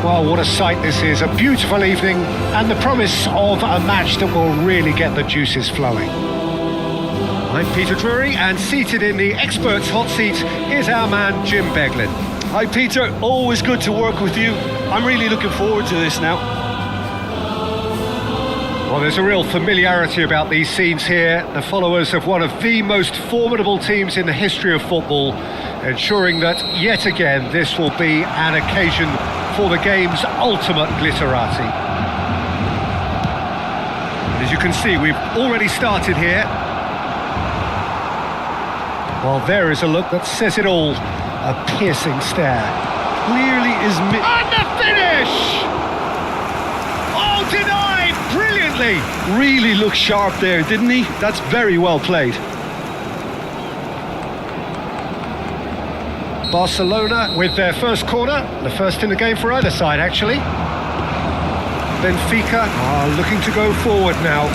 Well, what a sight this is. A beautiful evening and the promise of a match that will really get the juices flowing. I'm Peter Drury, and seated in the experts' hot seat is our man Jim Beglin. Hi Peter, always good to work with you. I'm really looking forward to this now. Well, there's a real familiarity about these scenes here. The followers of one of the most formidable teams in the history of football, ensuring that, yet again, this will be an occasion for the game's ultimate glitterati. And as you can see, we've already started here. Well, there is a look that says it all. A piercing stare. Clearly is... And the finish! Oh, denied! Brilliantly! Really looked sharp there, didn't he? That's very well played. Barcelona with their first corner, the first in the game for either side, actually. Benfica are looking to go forward now.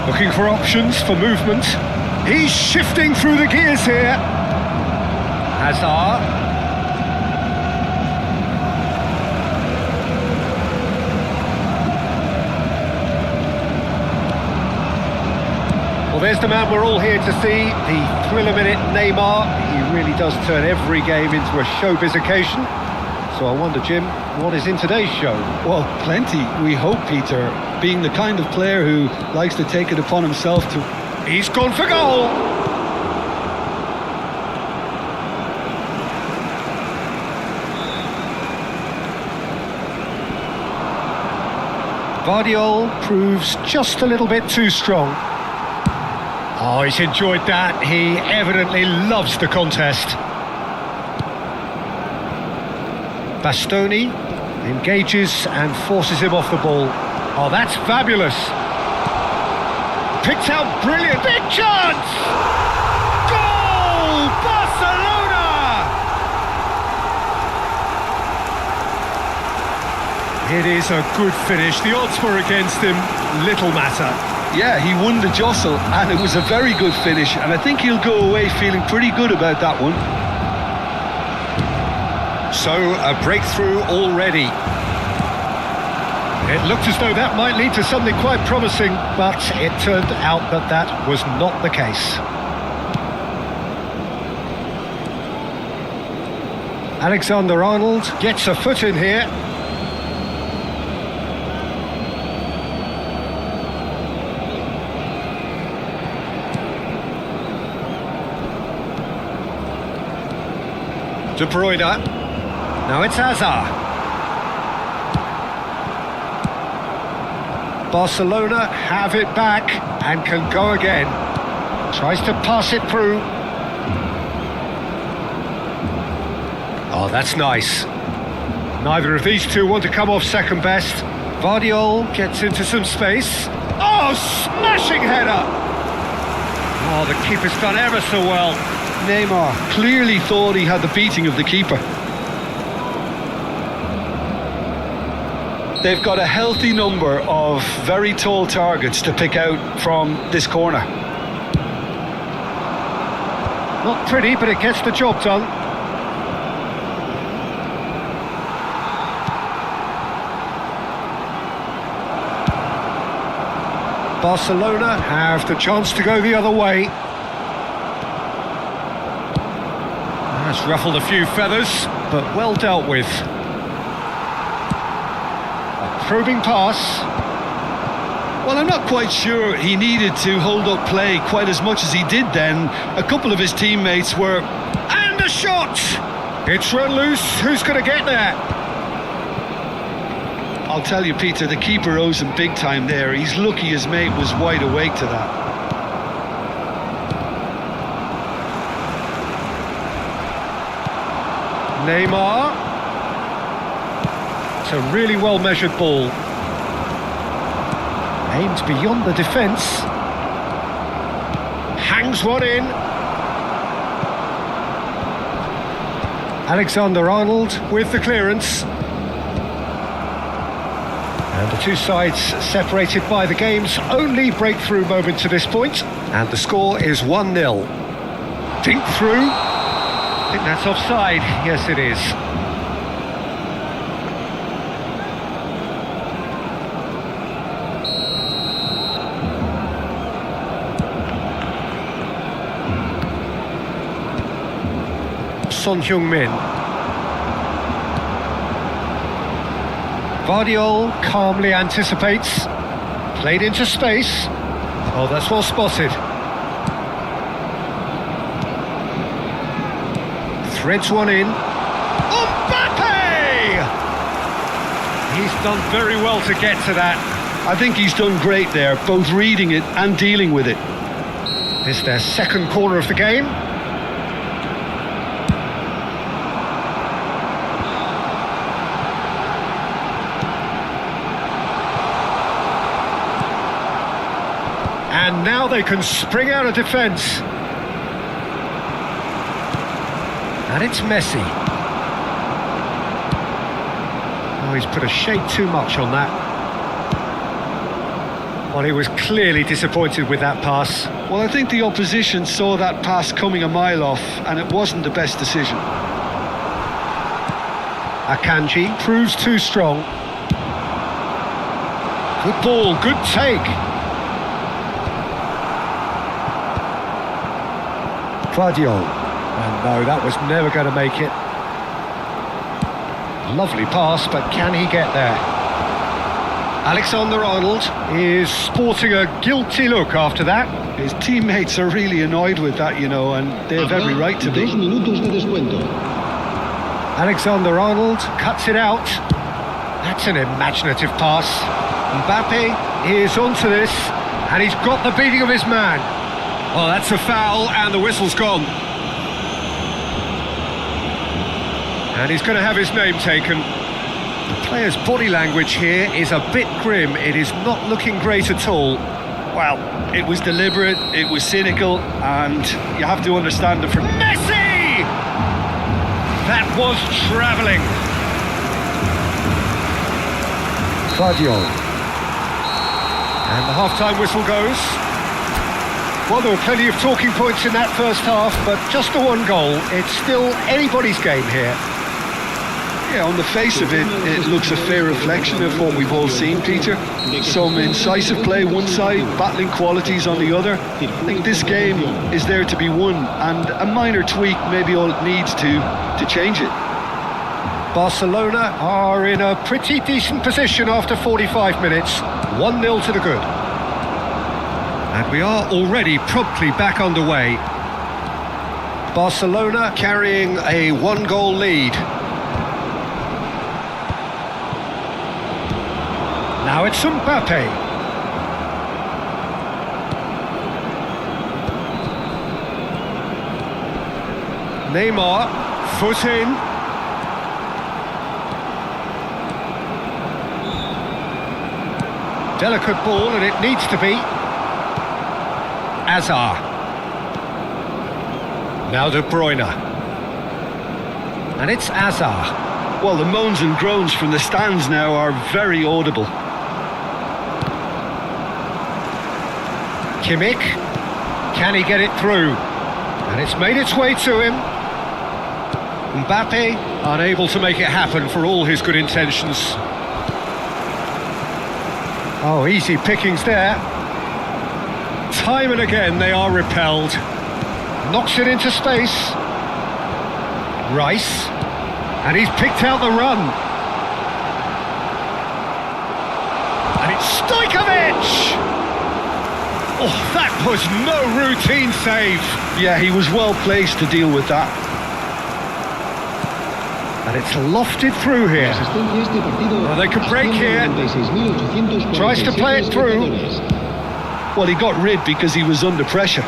Looking for options for movement. He's shifting through the gears here. Hazard. Well, there's the man we're all here to see, the thriller-minute Neymar. He really does turn every game into a showbiz occasion. So I wonder, Jim, what is in today's show? Well, plenty, we hope, Peter. Being the kind of player who likes to take it upon himself to... He's gone for goal! Vardiol proves just a little bit too strong. Oh, he's enjoyed that. He evidently loves the contest. Bastoni engages and forces him off the ball. Oh, that's fabulous. Picked out brilliant. Big chance! Goal! Barcelona! It is a good finish. The odds were against him. Little matter. Yeah, he won the jostle, and it was a very good finish, and I think he'll go away feeling pretty good about that one. So, a breakthrough already. It looked as though that might lead to something quite promising, but it turned out that that was not the case. Alexander-Arnold gets a foot in here. De Bruyne. Now it's Hazard. Barcelona have it back and can go again. Tries to pass it through. Oh, that's nice. Neither of these two want to come off second best. Vardiol gets into some space. Oh, smashing header! Oh, the keeper's done ever so well. Neymar clearly thought he had the beating of the keeper. They've got a healthy number of very tall targets to pick out from this corner. Not pretty, but it gets the job done. Barcelona have the chance to go the other way. That's ruffled a few feathers, but well dealt with. A probing pass. Well, I'm not quite sure he needed to hold up play quite as much as he did then. A couple of his teammates were... And a shot! It's run loose. Who's going to get there? I'll tell you, Peter, the keeper owes him big time there. He's lucky his mate was wide awake to that. Neymar. It's a really well-measured ball. Aimed beyond the defence. Hangs one in. Alexander-Arnold with the clearance. And the two sides separated by the game's only breakthrough moment to this point. And the score is 1-0. Dink through. I think that's offside. Yes, it is. Son Heung-min. Vardiol calmly anticipates. Played into space. Oh, that's well spotted. Threads one in. Mbappe! He's done very well to get to that. I think he's done great there, both reading it and dealing with it. This is their second corner of the game. And now they can spring out of defence. And it's Messi. Oh, he's put a shade too much on that. Well, he was clearly disappointed with that pass. Well, I think the opposition saw that pass coming a mile off, and it wasn't the best decision. Akanji proves too strong. Good ball, good take. Vardiol. And no, that was never going to make it. Lovely pass, but can he get there? Alexander-Arnold is sporting a guilty look after that. His teammates are really annoyed with that, you know, and they have every right to be. Alexander-Arnold cuts it out. That's an imaginative pass. Mbappe is onto this, and he's got the beating of his man. Well, that's a foul, and the whistle's gone. And he's going to have his name taken. The player's body language here is a bit grim. It is not looking great at all. Well, it was deliberate, it was cynical, and you have to understand it from Messi! That was travelling. Vardiol. And the half-time whistle goes. Well, there were plenty of talking points in that first half, but just the one goal. It's still anybody's game here. Yeah, on the face of it, it looks a fair reflection of what we've all seen, Peter. Some incisive play one side, battling qualities on the other. I think this game is there to be won, and a minor tweak may be all it needs to change it. Barcelona are in a pretty decent position after 45 minutes. 1-0 to the good. And we are already promptly back underway. Barcelona carrying a one-goal lead. Now it's Mbappe. Neymar, foot in. Delicate ball, and it needs to be. Hazard. Now De Bruyne. And it's Hazard. Well, the moans and groans from the stands now are very audible. Kimmich, can he get it through? And it's made its way to him. Mbappe, unable to make it happen for all his good intentions. Oh, easy pickings there. Time and again they are repelled. Knocks it into space. Rice, and he's picked out the run. And it's Stojkovic! Oh, that was no routine save. Yeah, he was well placed to deal with that. And it's lofted through here. Well, they can break here. Tries to play it through. Well, he got rid because he was under pressure.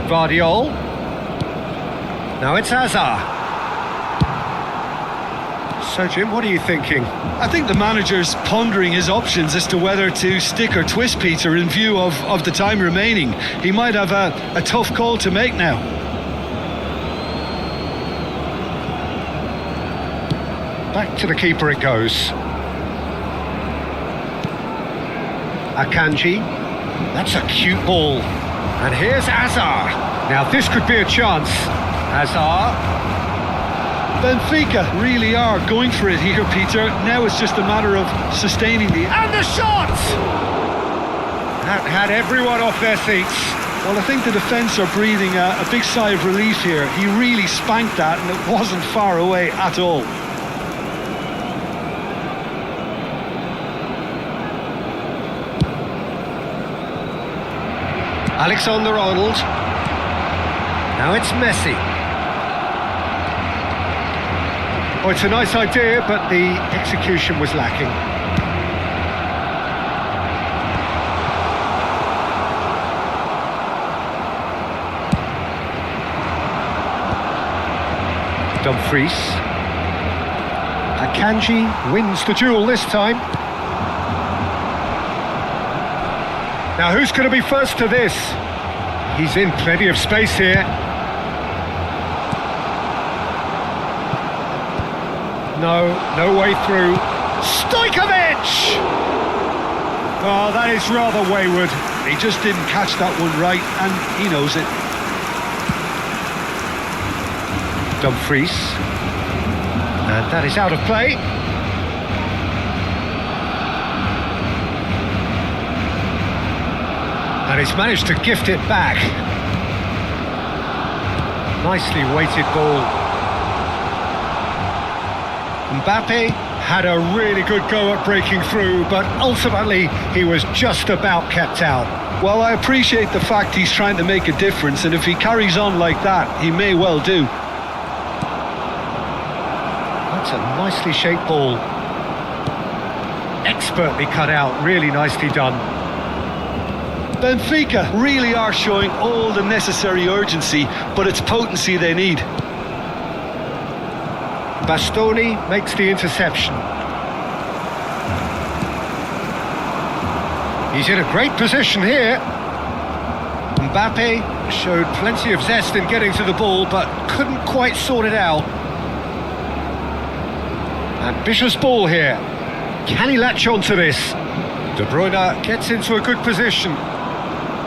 Vardiol. Now it's Hazard. So, Jim, what are you thinking? I think the manager's pondering his options as to whether to stick or twist Peter in view of the time remaining. He might have a tough call to make now. Back to the keeper it goes. Akanji. That's a cute ball. And here's Azar. Now this could be a chance. Azar. Benfica really are going for it here, Peter. Now it's just a matter of sustaining the... And the shot! That had everyone off their seats. Well, I think the defence are breathing a big sigh of relief here. He really spanked that and it wasn't far away at all. Alexander-Arnold. Now it's Messi. Oh, it's a nice idea, but the execution was lacking. Dumfries. Akanji wins the duel this time. Now who's going to be first to this? He's in plenty of space here. No way through. Stojkovic! Oh, that is rather wayward. He just didn't catch that one right, and he knows it. Dumfries. And that is out of play. And he's managed to gift it back. Nicely weighted ball. Mbappe had a really good go at breaking through, but ultimately he was just about kept out. Well, I appreciate the fact he's trying to make a difference, and if he carries on like that, he may well do. That's a nicely shaped ball. Expertly cut out, really nicely done. Benfica really are showing all the necessary urgency, but it's potency they need. Bastoni makes the interception. He's in a great position here. Mbappe showed plenty of zest in getting to the ball, but couldn't quite sort it out. Ambitious ball here. Can he latch on to this? De Bruyne gets into a good position.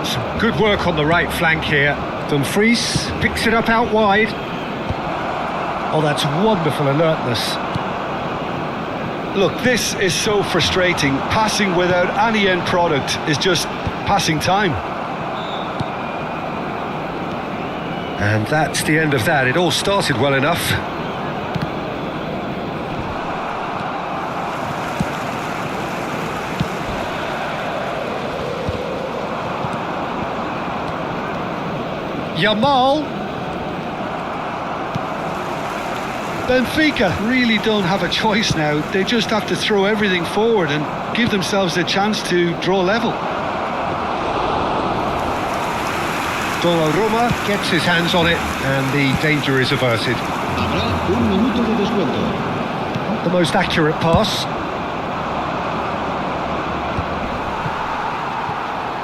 Some good work on the right flank here. Dumfries picks it up out wide. Oh, that's wonderful alertness. Look, this is so frustrating. Passing without any end product is just passing time. And that's the end of that. It all started well enough. Yamal. Benfica really don't have a choice now. They just have to throw everything forward and give themselves a chance to draw level. Donnarumma gets his hands on it and the danger is averted. Not the most accurate pass.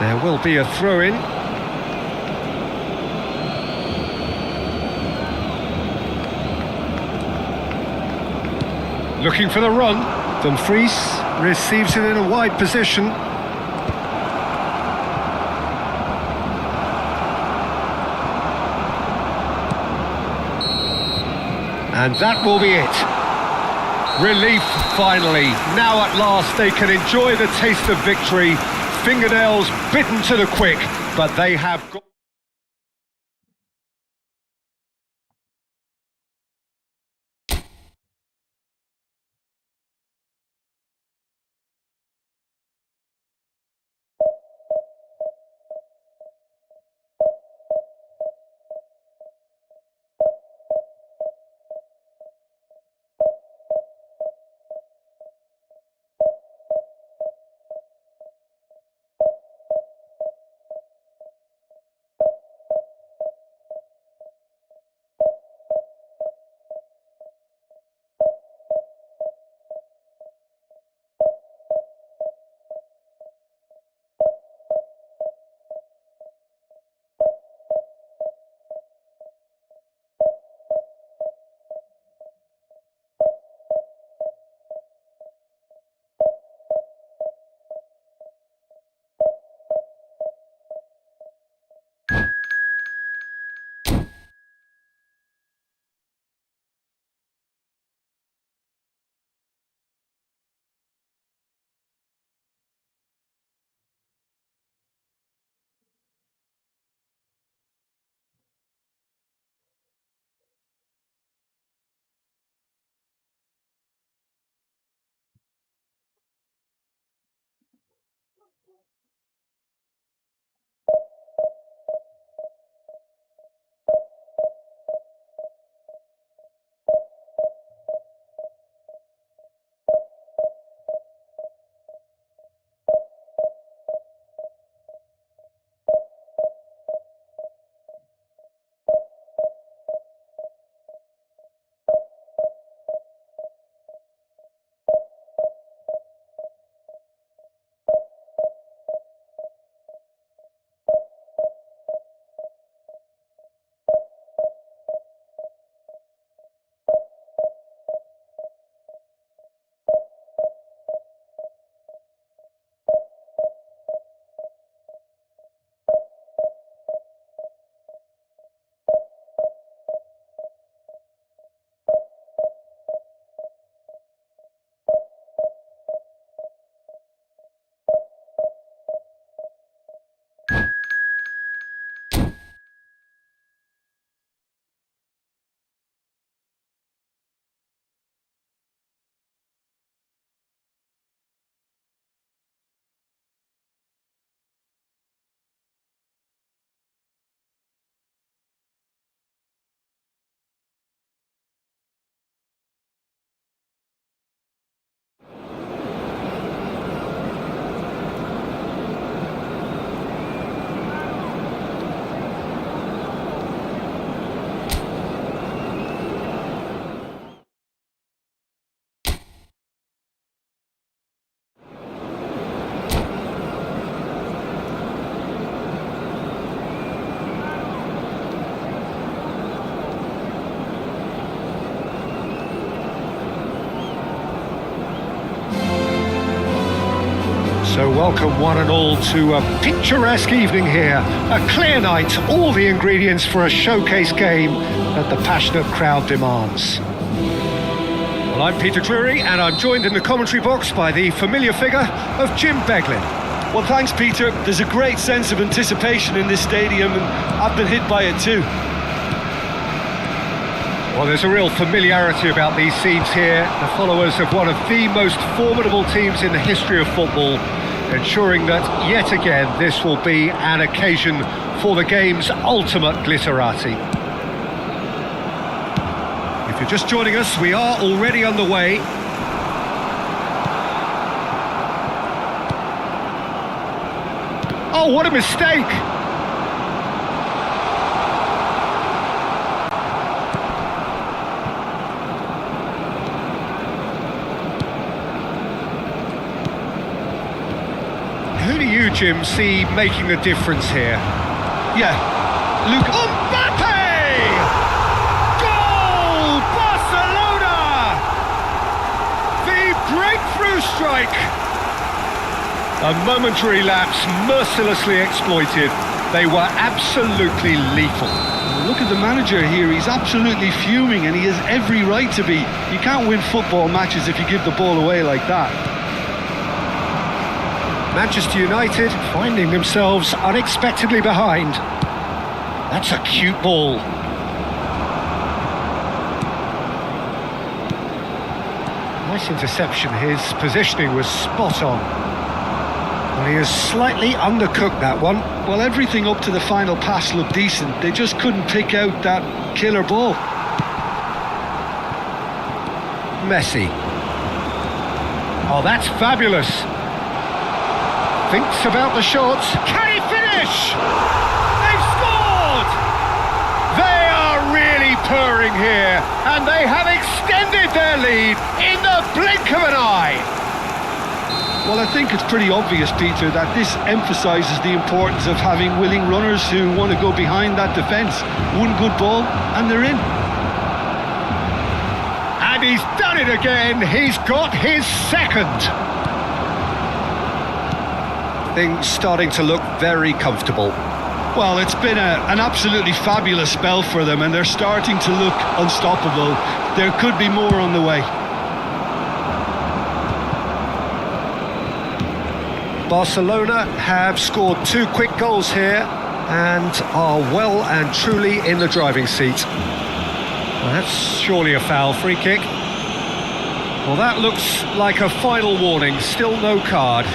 There will be a throw-in. Looking for the run. Dumfries receives it in a wide position. And that will be it. Relief finally. Now at last they can enjoy the taste of victory. Fingernails bitten to the quick, but they have got... welcome one and all to a picturesque evening here. A clear night, all the ingredients for a showcase game that the passionate crowd demands. Well, I'm Peter Drury, and I'm joined in the commentary box by the familiar figure of Jim Beglin. Well, thanks, Peter. There's a great sense of anticipation in this stadium, and I've been hit by it too. Well, there's a real familiarity about these scenes here. The followers of one of the most formidable teams in the history of football, ensuring that, yet again, this will be an occasion for the game's ultimate glitterati. If you're just joining us, we are already underway. Oh, what a mistake! Who do you, Jim, see making the difference here? Yeah, Luke. Mbappe! Goal! Barcelona! The breakthrough strike! A momentary lapse mercilessly exploited. They were absolutely lethal. Look at the manager here. He's absolutely fuming, and he has every right to be. You can't win football matches if you give the ball away like that. Manchester United finding themselves unexpectedly behind. That's a cute ball. Nice interception. His positioning was spot on. Well, he has slightly undercooked that one. Well, everything up to the final pass looked decent. They just couldn't pick out that killer ball. Messi. Oh, that's fabulous. Thinks about the shots. Can he finish? They've scored! They are really purring here, and they have extended their lead in the blink of an eye. Well, I think it's pretty obvious, Peter, that this emphasises the importance of having willing runners who want to go behind that defence. One good ball, and they're in. And he's done it again. He's got his second. Things starting to look very comfortable. Well, it's been an absolutely fabulous spell for them, and they're starting to look unstoppable. There could be more on the way. Barcelona have scored 2 quick goals here and are well and truly in the driving seat. Well, that's surely a foul. Free kick. Well, that looks like a final warning. Still no card.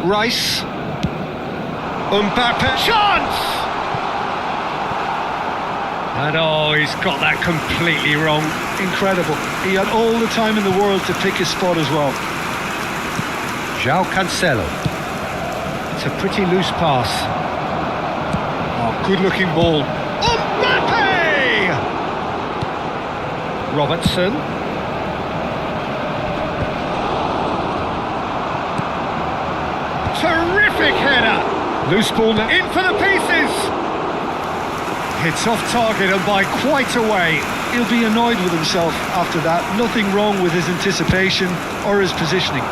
Rice. Mbappe. Chance! And oh, he's got that completely wrong. Incredible. He had all the time in the world to pick his spot as well. João Cancelo. It's a pretty loose pass. Oh, good-looking ball. Mbappe! Robertson. Terrific header. Loose ball now. In for the pieces. Hits off target and by quite a way. He'll be annoyed with himself after that. Nothing wrong with his anticipation or his positioning.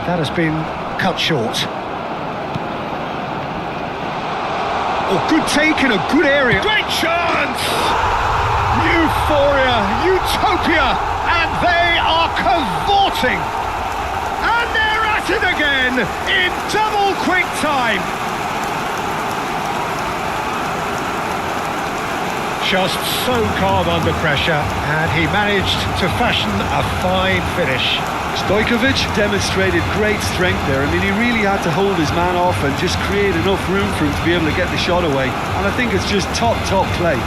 That has been cut short. Oh, good take in a good area. Great chance! Euphoria, utopia, and they are cavorting. And they're at it again in double quick time. Just so calm under pressure, and he managed to fashion a fine finish. Stojkovic demonstrated great strength there. I mean, he really had to hold his man off and just create enough room for him to be able to get the shot away. And I think it's just top play.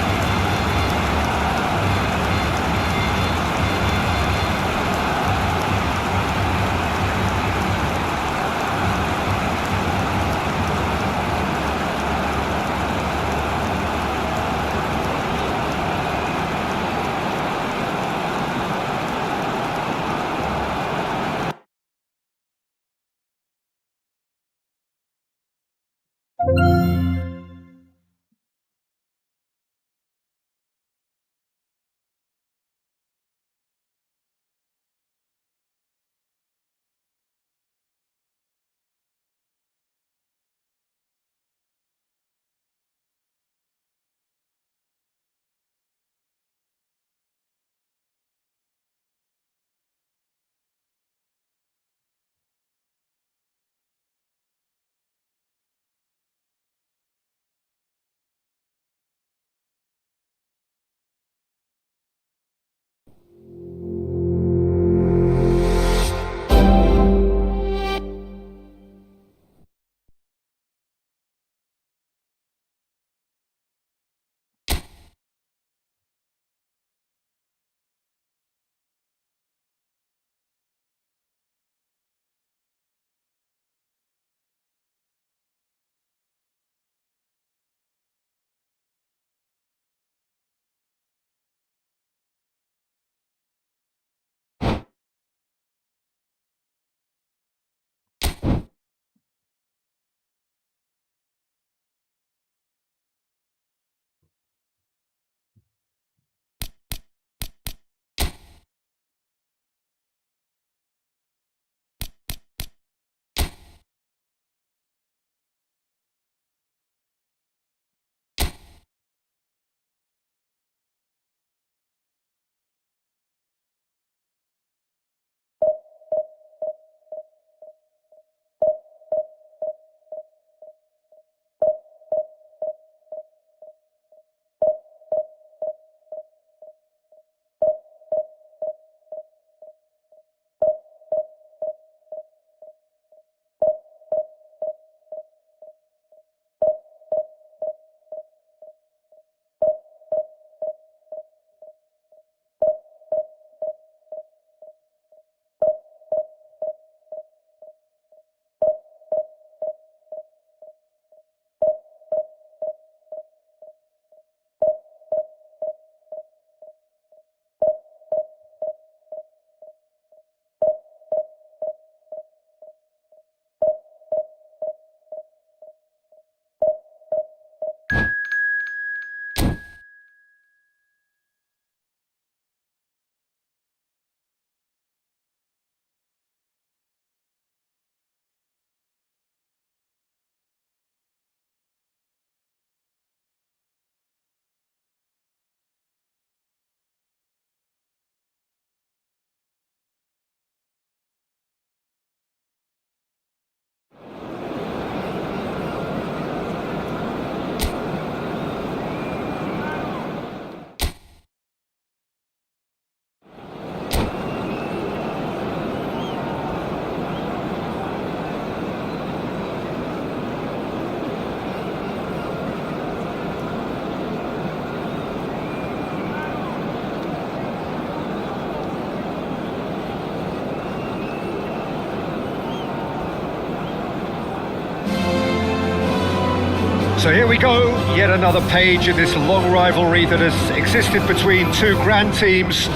So here we go, yet another page in this long rivalry that has existed between two grand teams.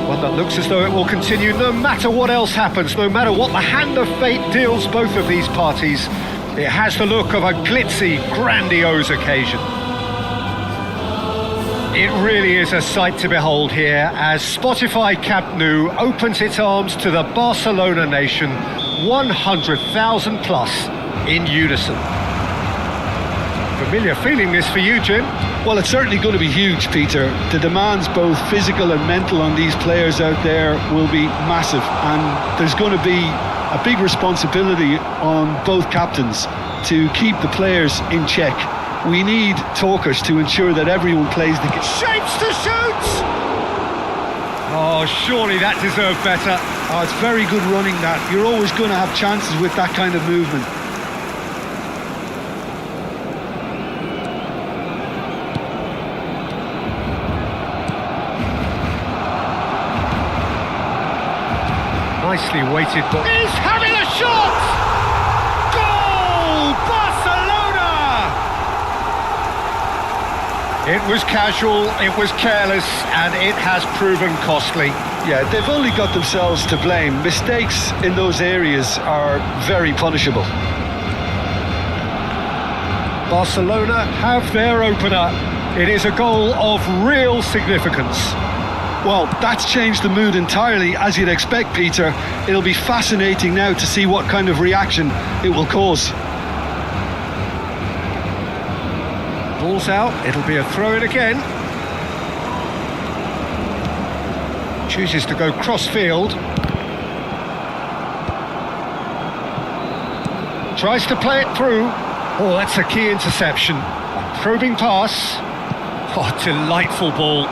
One that looks as though it will continue no matter what else happens, no matter what the hand of fate deals both of these parties. It has the look of a glitzy, grandiose occasion. It really is a sight to behold here as Spotify Camp Nou opens its arms to the Barcelona nation, 100,000 plus in unison. Familiar feeling this for you, Jim? Well, it's certainly going to be huge, Peter. The demands, both physical and mental, on these players out there will be massive, and there's going to be a big responsibility on both captains to keep the players in check. We need talkers to ensure that everyone plays the game. Shapes to shoot! Oh, surely that deserved better. Oh, it's very good running, that. You're always going to have chances with that kind of movement. Nicely weighted, but he's having a shot! Goal! Barcelona! It was casual, it was careless, and it has proven costly. Yeah, they've only got themselves to blame. Mistakes in those areas are very punishable. Barcelona have their opener. It is a goal of real significance. Well, that's changed the mood entirely, as you'd expect, Peter. It'll be fascinating now to see what kind of reaction it will cause. Ball's out, it'll be a throw-in again. Chooses to go cross-field. Tries to play it through. Oh, that's a key interception. A probing pass. Oh, delightful ball.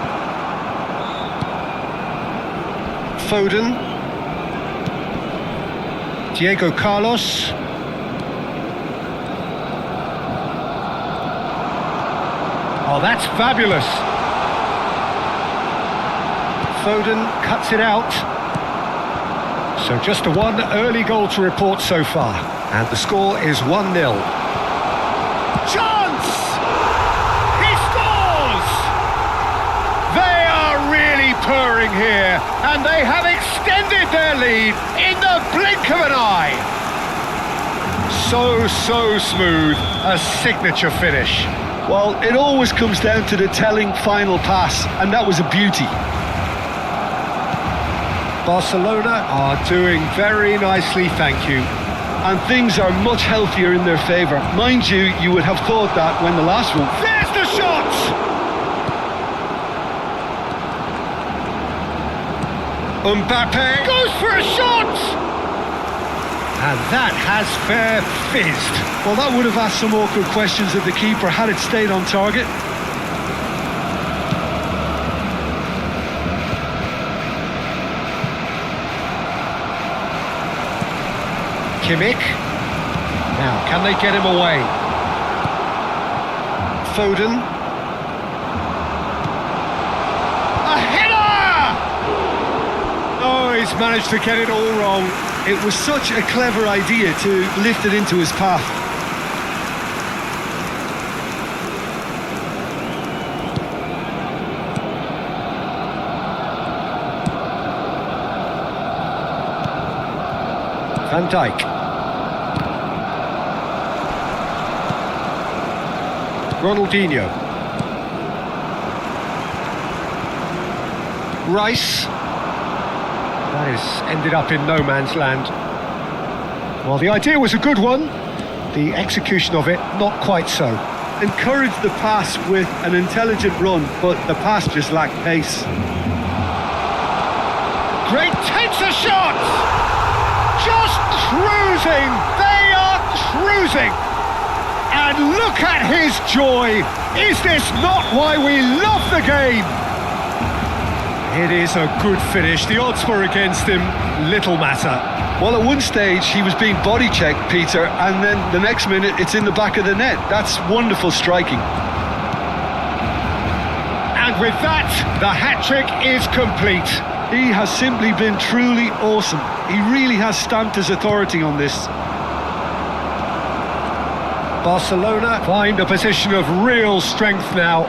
Foden, Diego Carlos, oh, that's fabulous. Foden cuts it out. So just a one early goal to report so far, and the score is 1-0. Chance! He scores! They are really purring here, and they have extended their lead in the blink of an eye. So smooth, a signature finish. Well, it always comes down to the telling final pass, and that was a beauty. Barcelona are doing very nicely, thank you. And things are much healthier in their favour. Mind you, you would have thought that when the last one... There's the shot! Mbappe goes for a shot! And that has fair fizzed. Well, that would have asked some awkward questions of the keeper had it stayed on target. Kimmich. Now, can they get him away? Foden. A header! Oh, he's managed to get it all wrong. It was such a clever idea to lift it into his path. Van Dijk. Ronaldinho. Rice. That is ended up in no man's land. Well, the idea was a good one. The execution of it, not quite so. Encouraged the pass with an intelligent run, but the pass just lacked pace. Great takes a shot! Just cruising! They are cruising! And look at his joy! Is this not why we love the game? It is a good finish. The odds were against him. Little matter. Well, at one stage he was being body checked, Peter, and then the next minute it's in the back of the net. That's wonderful striking. And with that, the hat-trick is complete. He has simply been truly awesome. He really has stamped his authority on this. Barcelona find a position of real strength now.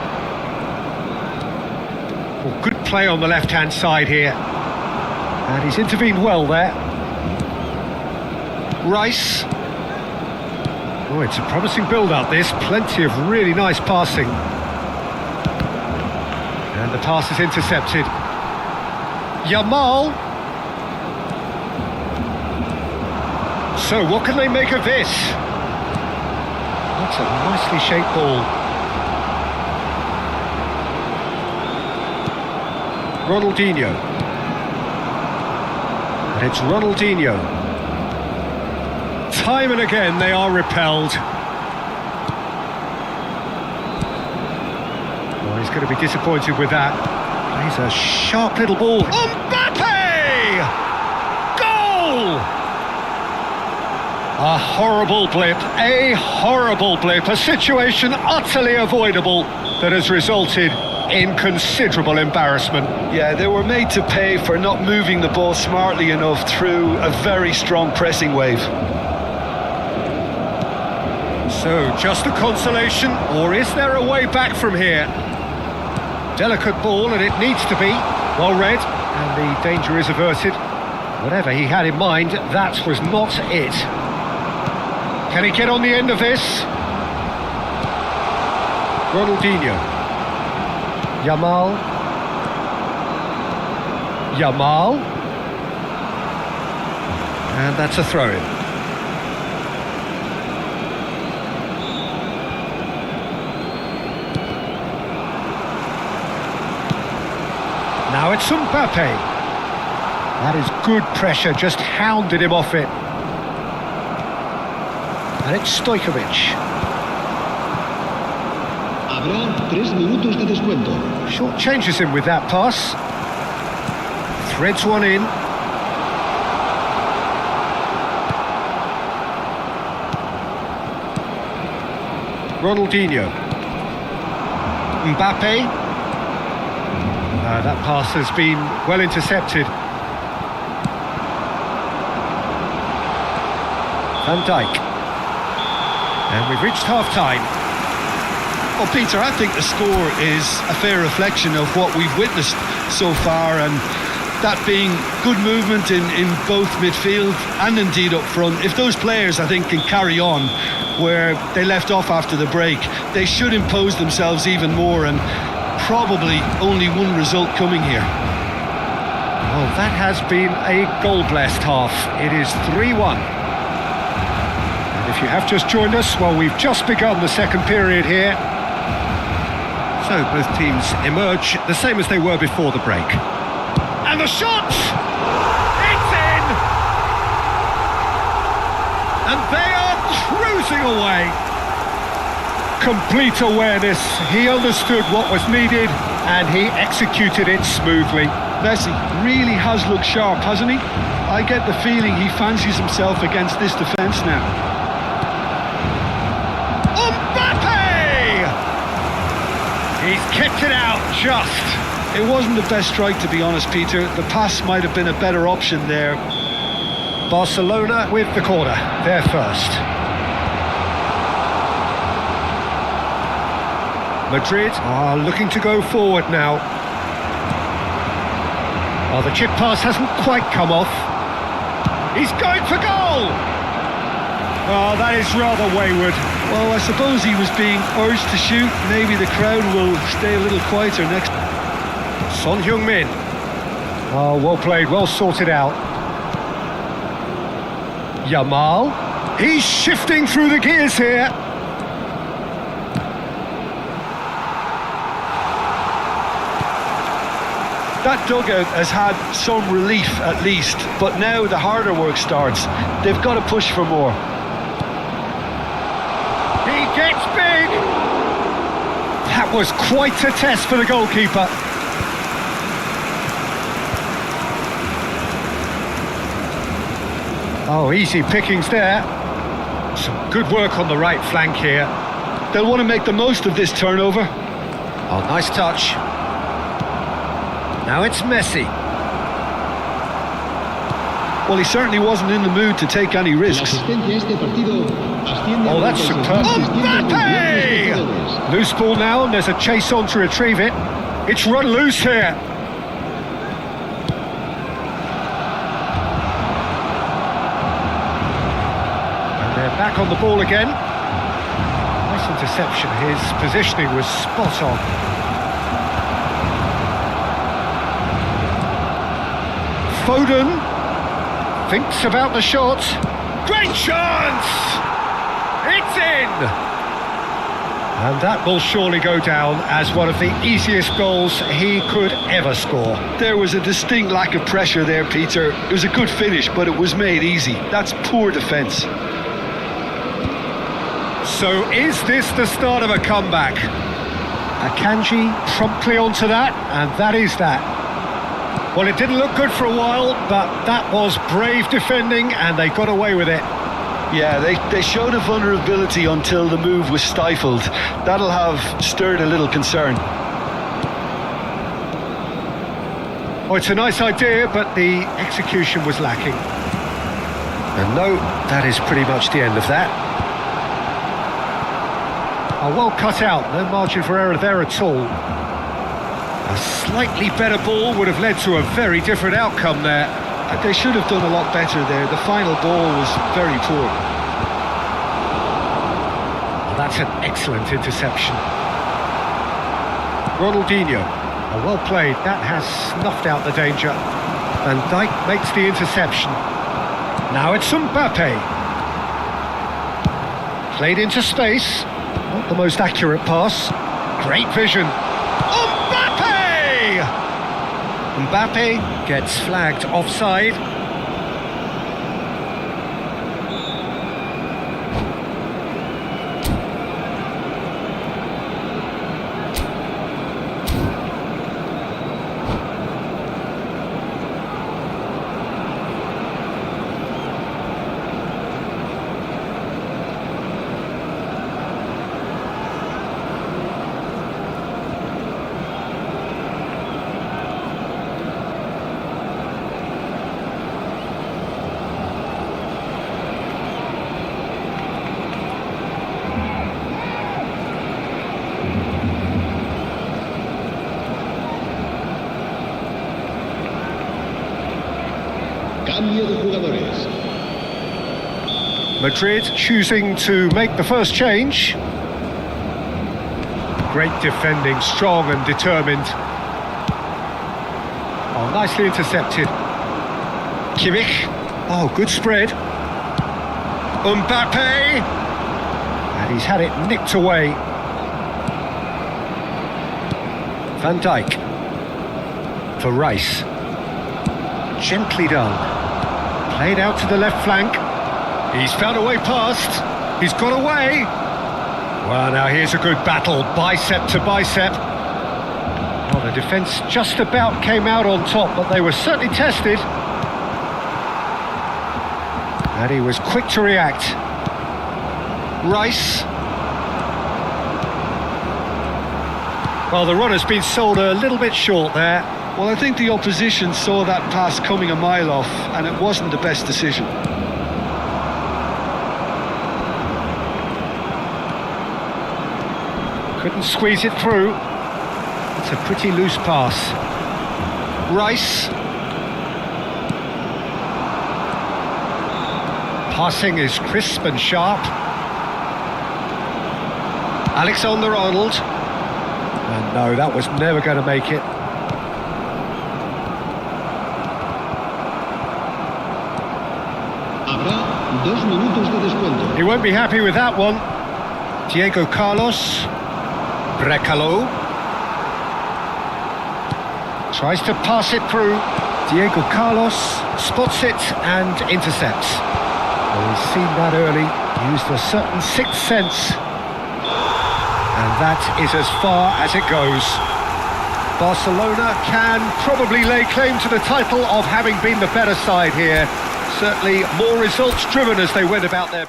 Well, good play on the left-hand side here. And he's intervened well there. Rice. Oh, it's a promising build-up, this. Plenty of really nice passing. And the pass is intercepted. Yamal. So, what can they make of this? That's a nicely shaped ball. Ronaldinho. And it's Ronaldinho. Time and again they are repelled. Oh, he's going to be disappointed with that. Plays a sharp little ball. Mbappe! Goal! A horrible blip, a situation utterly avoidable that has resulted in considerable embarrassment. Yeah, they were made to pay for not moving the ball smartly enough through a very strong pressing wave. So, just a consolation, or is there a way back from here? Delicate ball, and it needs to be. Well read, and the danger is averted. Whatever he had in mind, that was not it. Can he get on the end of this? Ronaldinho. Yamal. And that's a throw-in. Now it's Mbappe. That is good pressure, just hounded him off it. And it's Stojkovic. Habrá 3 minutos de descuento. Short changes him with that pass. Threads one in. Ronaldinho. Mbappe. That pass has been well intercepted. Van Dijk. And we've reached half-time. Well, Peter, I think the score is a fair reflection of what we've witnessed so far, and that being good movement in both midfield and indeed up front. If those players, I think, can carry on where they left off after the break, they should impose themselves even more, and probably only one result coming here. Well, that has been a goal-blessed half. It is 3-1. And if you have just joined us, well, we've just begun the second period here. So both teams emerge the same as they were before the break. And the shot! It's in! And they are cruising away. Complete awareness. He understood what was needed and he executed it smoothly. Messi really has looked sharp, hasn't he? I get the feeling he fancies himself against this defence now. Mbappe! He's kept it out just. It wasn't the best strike, to be honest, Peter. The pass might have been a better option there. Barcelona with the corner. They're first. Madrid are looking to go forward now. Oh, the chip pass hasn't quite come off. He's going for goal! Oh, that is rather wayward. Well, I suppose he was being urged to shoot. Maybe the crowd will stay a little quieter next. Son Heung-min. Oh, well played, well sorted out. Yamal. He's shifting through the gears here. That dugout has had some relief at least, but now the harder work starts. They've got to push for more. He gets big! That was quite a test for the goalkeeper. Oh, easy pickings there. Some good work on the right flank here. They'll want to make the most of this turnover. Oh, nice touch. Now it's Messi. Well, he certainly wasn't in the mood to take any La risks. asistencia a este partido asciende Oh, a that's superb. 96.628 Mbappe! espectadores. Loose ball now, and there's a chase on to retrieve it. It's run loose here. And they're back on the ball again. Nice interception. His positioning was spot on. Foden thinks about the shot. Great chance! It's in! And that will surely go down as one of the easiest goals he could ever score. There was a distinct lack of pressure there, Peter. It was a good finish, but it was made easy. That's poor defence. So is this the start of a comeback? Akanji promptly onto that, and that is that. Well, it didn't look good for a while, but that was brave defending, and they got away with it. Yeah, they showed a vulnerability until the move was stifled. That'll have stirred a little concern. Oh, it's a nice idea, but the execution was lacking. And no, that is pretty much the end of that. Oh, well cut out, no margin for error there at all. A slightly better ball would have led to a very different outcome there. They should have done a lot better there. The final ball was very poor. Oh, that's an excellent interception. Ronaldinho. Oh, well played. That has snuffed out the danger. Van Dijk makes the interception. Now it's Mbappe. Played into space. Not the most accurate pass. Great vision. Mbappe! Mbappe gets flagged offside. Cambio de jugadores. Madrid choosing to make the first change. Great defending, strong and determined. Oh, nicely intercepted. Kimmich. Oh, good spread. Mbappe. And he's had it nicked away. Van Dijk. For Rice. Gently done. Played out to the left flank. He's found a way past. He's got away. Well, now here's a good battle, bicep to bicep. Well, the defence just about came out on top, but they were certainly tested. And he was quick to react. Rice. Well, the run has been sold a little bit short there. Well, I think the opposition saw that pass coming a mile off, and it wasn't the best decision. Couldn't squeeze it through. It's a pretty loose pass. Rice. Passing is crisp and sharp. Alexander-Arnold. And no, that was never going to make it. Habrá 2 minutos de descuento. He won't be happy with that one. Diego Carlos. Brecalo. Tries to pass it through. Diego Carlos spots it and intercepts. Well, he's seen that early, used a certain sixth sense. And that is as far as it goes. Barcelona can probably lay claim to the title of having been the better side here. Certainly more results driven as they went about their...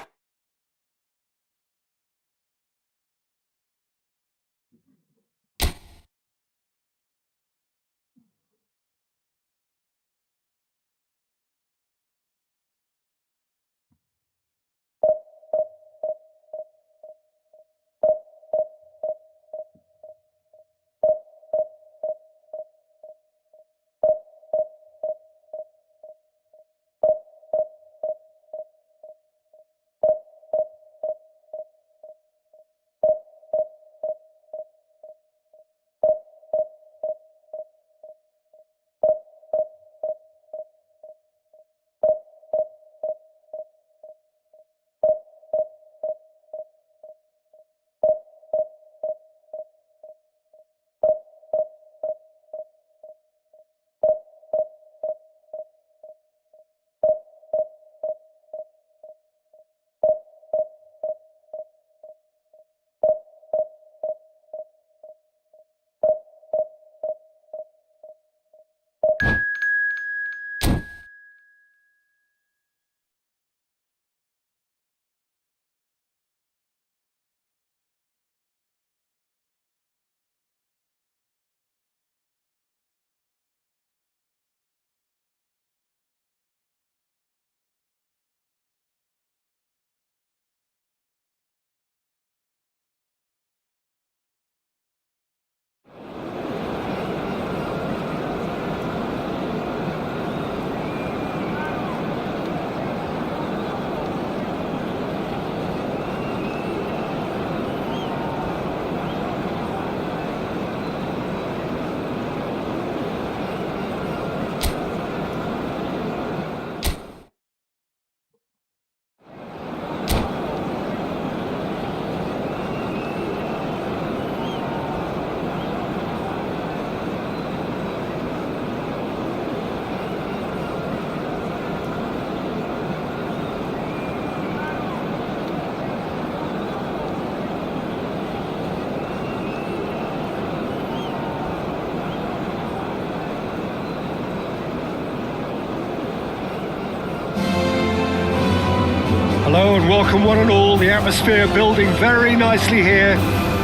welcome one and all. The atmosphere building very nicely here.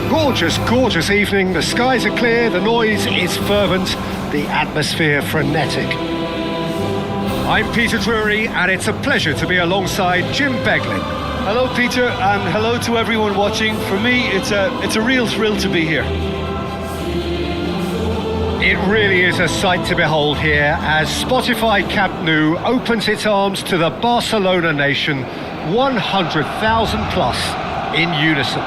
Gorgeous, gorgeous evening. The skies are clear, the noise is fervent, the atmosphere frenetic. I'm Peter Drury, and it's a pleasure to be alongside Jim Beglin. Hello, Peter, and hello to everyone watching. For me, it's a real thrill to be here. It really is a sight to behold here as Spotify Camp Nou opens its arms to the Barcelona nation, 100,000 plus in unison.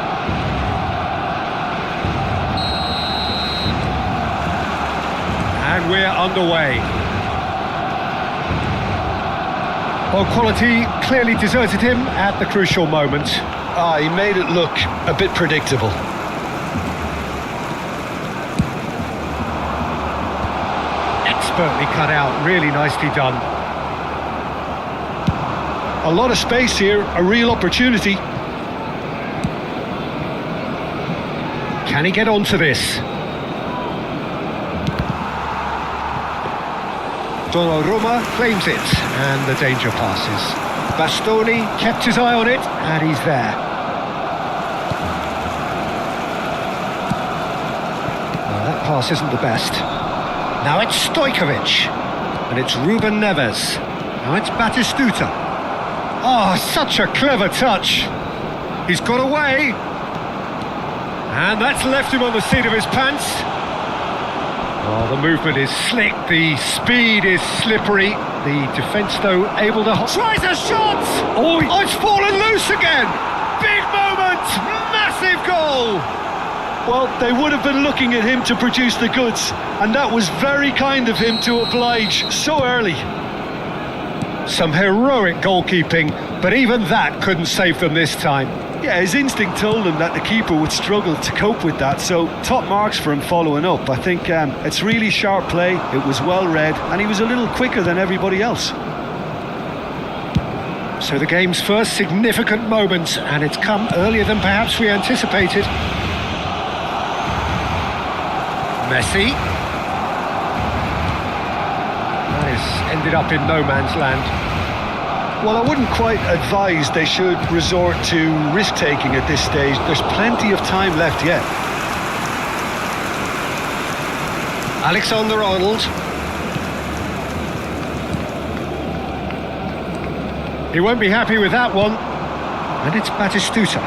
And we're underway. Well, quality clearly deserted him at the crucial moment. He made it look a bit predictable. Expertly cut out, really nicely done. A lot of space here, a real opportunity. Can he get onto this? Donnarumma claims it, and the danger passes. Bastoni kept his eye on it, and he's there. Well, that pass isn't the best. Now it's Stojkovic, and it's Ruben Neves. Now it's Batistuta. Oh, such a clever touch. He's got away. And that's left him on the seat of his pants. Oh, the movement is slick, the speed is slippery. The defence, though, able to... Tries a shot! Oh, it's fallen loose again! Big moment! Massive goal! Well, they would have been looking at him to produce the goods, and that was very kind of him to oblige so early. Some heroic goalkeeping, but even that couldn't save them this time. Yeah, his instinct told him that the keeper would struggle to cope with that, so top marks for him following up. I think it's really sharp play, it was well read, and he was a little quicker than everybody else. So the game's first significant moment, and it's come earlier than perhaps we anticipated. Messi. That has ended up in no man's land. Well, I wouldn't quite advise they should resort to risk-taking at this stage. There's plenty of time left yet. Alexander-Arnold. He won't be happy with that one. And it's Batistuta.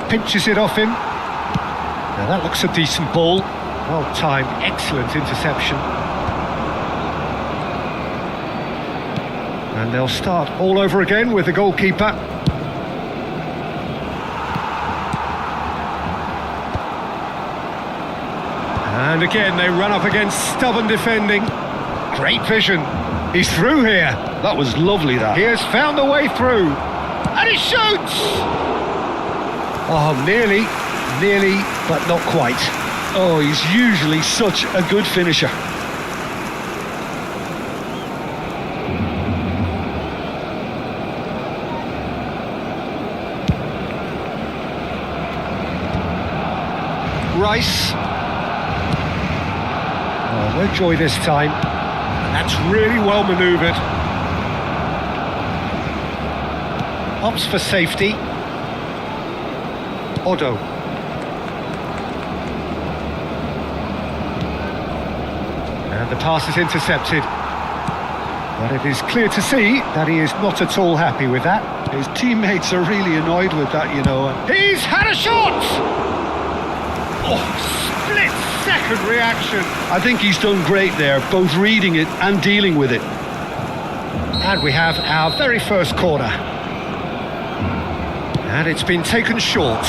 Pinches it off him. Now that looks a decent ball. Well timed, excellent interception. And they'll start all over again with the goalkeeper. And again they run up against stubborn defending. Great vision. He's through here. That was lovely, that. He has found a way through. And he shoots! Oh, nearly, but not quite. Oh, he's usually such a good finisher. Rice. Oh, no joy this time. And that's really well manoeuvred. Opts for safety. Odo. And the pass is intercepted. But it is clear to see that he is not at all happy with that. His teammates are really annoyed with that, you know. He's had a shot! Oh, split-second reaction. I think he's done great there, both reading it and dealing with it. And we have our very first corner. And it's been taken short.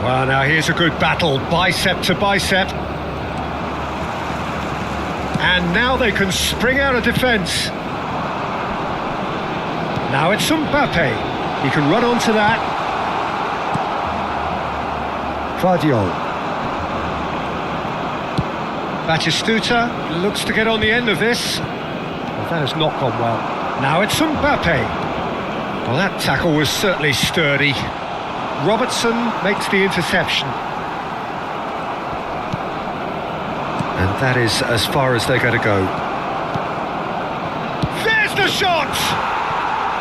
Well, now here's a good battle, bicep to bicep. And now they can spring out of defence. Now it's Mbappe. He can run onto that. Vardiol. Batistuta looks to get on the end of this. Well, that has not gone well. Now it's Mbappe. Well, that tackle was certainly sturdy. Robertson makes the interception. And that is as far as they're going to go. There's the shot!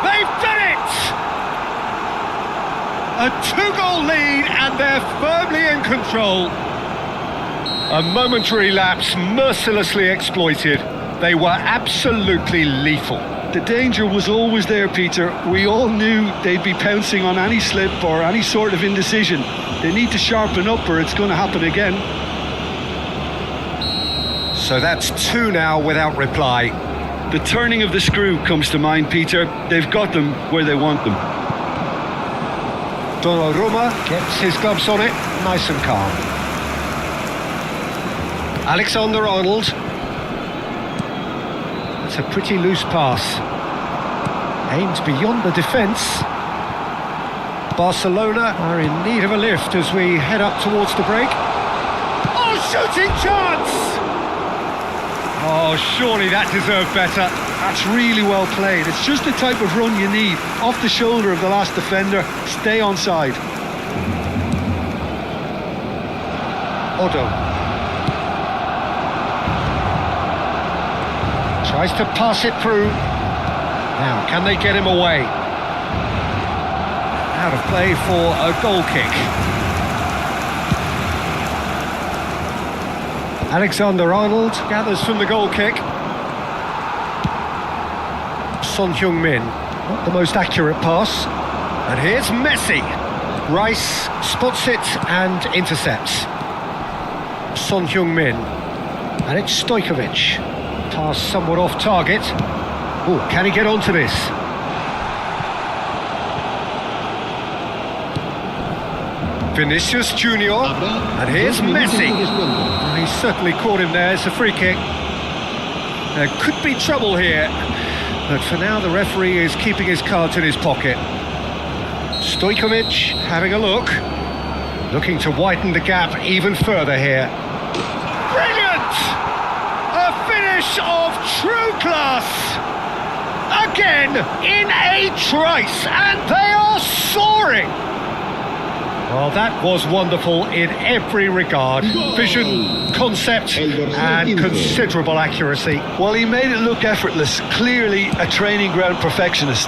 They've done it! A 2-goal lead and they're firmly in control. A momentary lapse mercilessly exploited. They were absolutely lethal. The danger was always there, Peter. We all knew they'd be pouncing on any slip or any sort of indecision. They need to sharpen up or it's going to happen again. So that's 2 now without reply. The turning of the screw comes to mind, Peter. They've got them where they want them. Donnarumma gets his gloves on it, nice and calm. Alexander-Arnold. That's a pretty loose pass. Aimed beyond the defence. Barcelona are in need of a lift as we head up towards the break. Oh, shooting chance! Oh, surely that deserved better. That's really well played. It's just the type of run you need. Off the shoulder of the last defender. Stay onside. Odo. Tries to pass it through. Now, can they get him away? Out of play for a goal kick. Alexander-Arnold gathers from the goal kick. Son Heung-min, not the most accurate pass. And here's Messi. Rice spots it and intercepts. Son Heung-min. And it's Stojkovic. Pass somewhat off target. Oh, can he get onto this? Vinicius Junior, and here's Messi. Oh, he certainly caught him there. It's a free kick. There could be trouble here, but for now the referee is keeping his cards in his pocket. Stojkovic having a look, looking to widen the gap even further here. Brilliant! A finish of true class! Again, in a trice, and they are soaring! Well, that was wonderful in every regard. Vision, concept, and considerable accuracy. Well, he made it look effortless. Clearly a training ground perfectionist.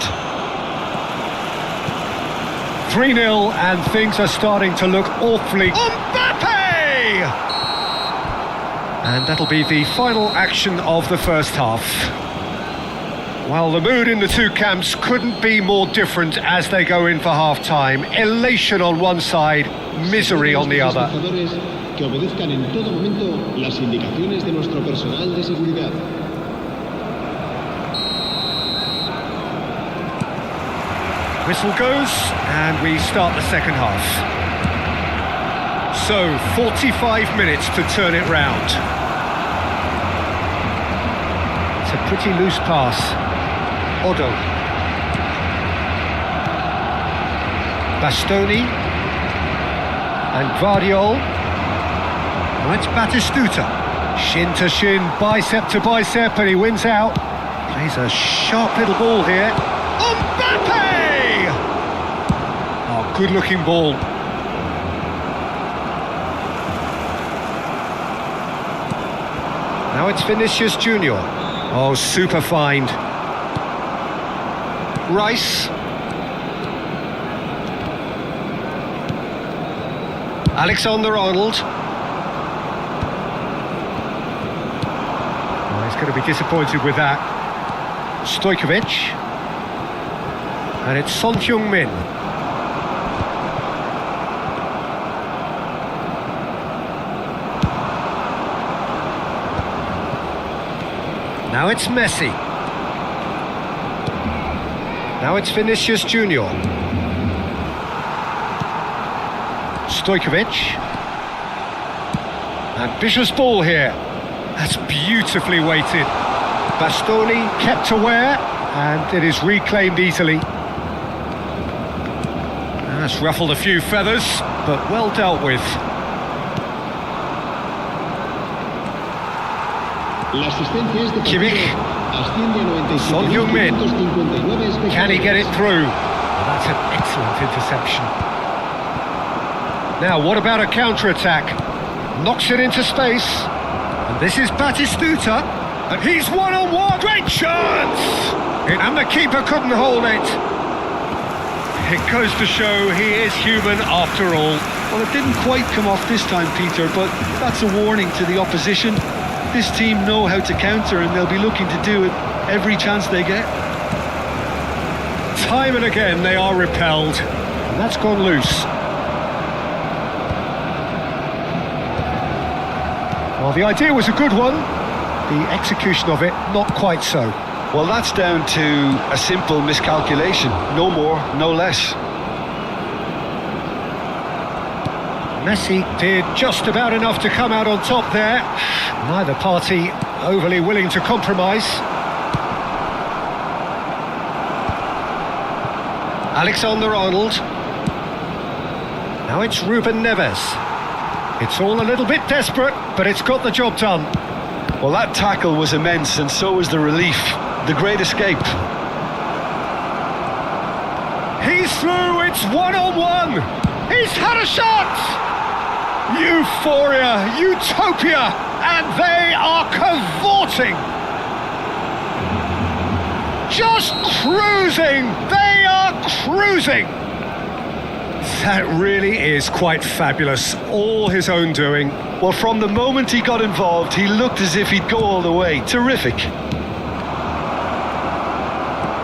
3-0, and things are starting to look awfully... Mbappe! And that'll be the final action of the first half. Well, the mood in the two camps couldn't be more different as they go in for half-time. Elation on one side, misery on the other. Que obedezcan en todo momento las indicaciones de nuestro personal de seguridad. Whistle goes, and we start the second half. So, 45 minutes to turn it round. It's a pretty loose pass. Odo. Bastoni. And Guardiol. Now it's Batistuta. Shin to shin, bicep to bicep, and he wins out. Plays a sharp little ball here. Mbappe! Oh, good-looking ball. Now it's Vinicius Junior. Oh, super find. Rice. Alexander-Arnold. Oh, he's going to be disappointed with that. Stojkovic. And it's Son Heung-min. Now it's Messi. Now it's Vinicius Junior. Stojkovic. Ambitious ball here. That's beautifully weighted. Bastoni kept aware, and it is reclaimed easily. That's ruffled a few feathers, but well dealt with. La asistencia es de Kimmich. asciende a 97.559 Son Heung-min. espectadores. Can he get it through? Well, that's an excellent interception. Now, what about a counter-attack? Knocks it into space. And this is Batistuta. And he's one-on-one. Great chance! And the keeper couldn't hold it. It goes to show he is human after all. Well, it didn't quite come off this time, Peter, but that's a warning to the opposition. This team know how to counter and they'll be looking to do it every chance they get. Time and again they are repelled, and that's gone loose. Well, the idea was a good one, the execution of it not quite so. Well, that's down to a simple miscalculation, no more, no less. Messi did just about enough to come out on top there. Neither party overly willing to compromise. Alexander-Arnold. Now it's Ruben Neves. It's all a little bit desperate, but it's got the job done. Well, that tackle was immense, and so was the relief. The great escape. He's through, it's one-on-one. He's had a shot. Euphoria, utopia, and they are cavorting. Just cruising, they are cruising. That really is quite fabulous, all his own doing. Well, from the moment he got involved, he looked as if he'd go all the way. Terrific.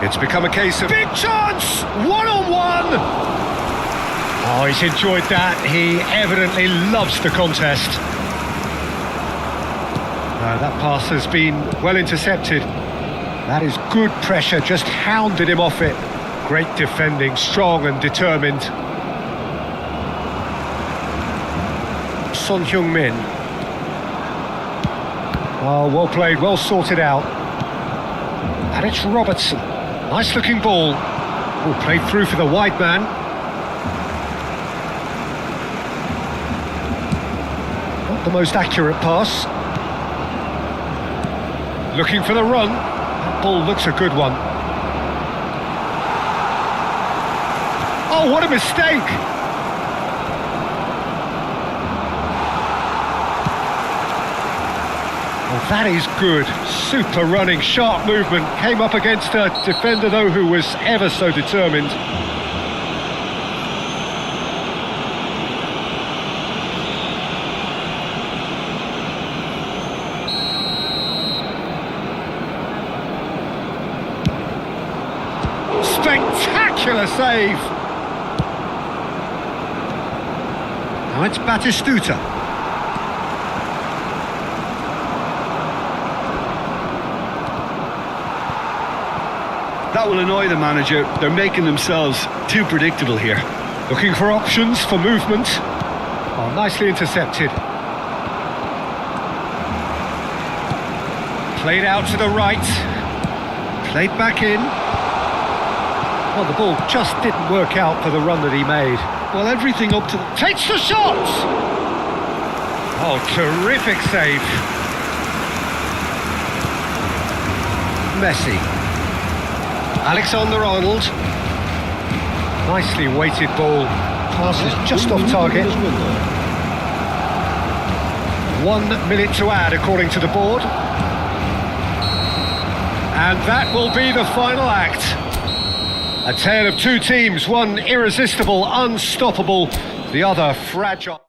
It's become a case of big chance, one-on-one. Oh, he's enjoyed that. He evidently loves the contest. That pass has been well intercepted. That is good pressure, just hounded him off it. Great defending, strong and determined. Son Heung-min. Oh, well played, well sorted out. And it's Robertson. Nice looking ball. Oh, played through for the wide man. Not the most accurate pass. Looking for the run. That ball looks a good one. Oh, what a mistake! Well, that is good. Super running, sharp movement. Came up against a defender, though, who was ever so determined. Spectacular save! Now it's Batistuta. That will annoy the manager. They're making themselves too predictable here. Looking for options, for movement. Oh, nicely intercepted. Played out to the right. Played back in. Well, the ball just didn't work out for the run that he made. Well, everything up to... Takes the shot! Oh, terrific save. Messi. Alexander-Arnold. Nicely weighted ball. Passes just off target. 1 minute to add according to the board. And that will be the final act. A tale of two teams, one irresistible, unstoppable, the other fragile.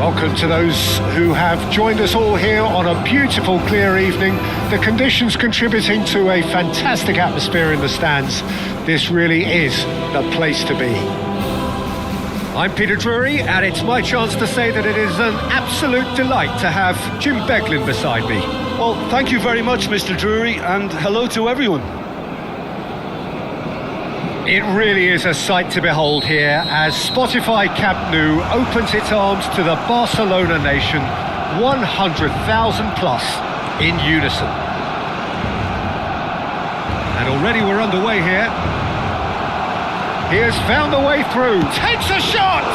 Welcome to those who have joined us all here on a beautiful, clear evening. The conditions contributing to a fantastic atmosphere in the stands. This really is the place to be. I'm Peter Drury, and it's my chance to say that it is an absolute delight to have Jim Beglin beside me. Well, thank you very much, Mr. Drury, and hello to everyone. It really is a sight to behold here as Spotify Camp Nou opens its arms to the Barcelona nation, 100,000 plus in unison. And already we're underway here. He has found the way through, takes a shot!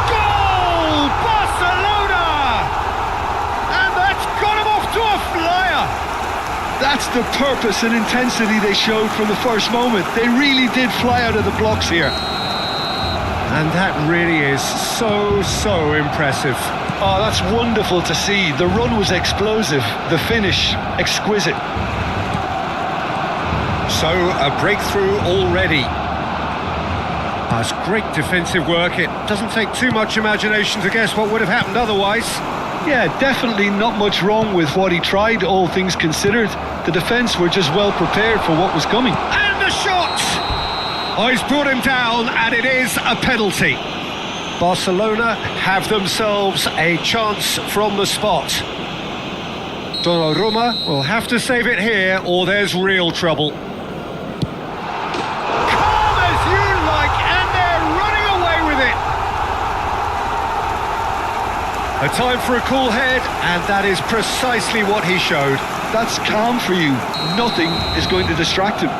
Goal! Barcelona! And that's got him off to a flyer! That's the purpose and intensity they showed from the first moment. They really did fly out of the blocks here. And that really is so impressive. Oh, that's wonderful to see. The run was explosive, the finish exquisite. So, a breakthrough already. That's great defensive work. It doesn't take too much imagination to guess what would have happened otherwise. Yeah, definitely not much wrong with what he tried, all things considered. The defence were just well prepared for what was coming. And the shot! Oh, he's brought him down, and it is a penalty. Barcelona have themselves a chance from the spot. Donnarumma will have to save it here, or there's real trouble. Calm as you like, and they're running away with it. A time for a cool head, and that is precisely what he showed. That's calm for you. Nothing is going to distract him.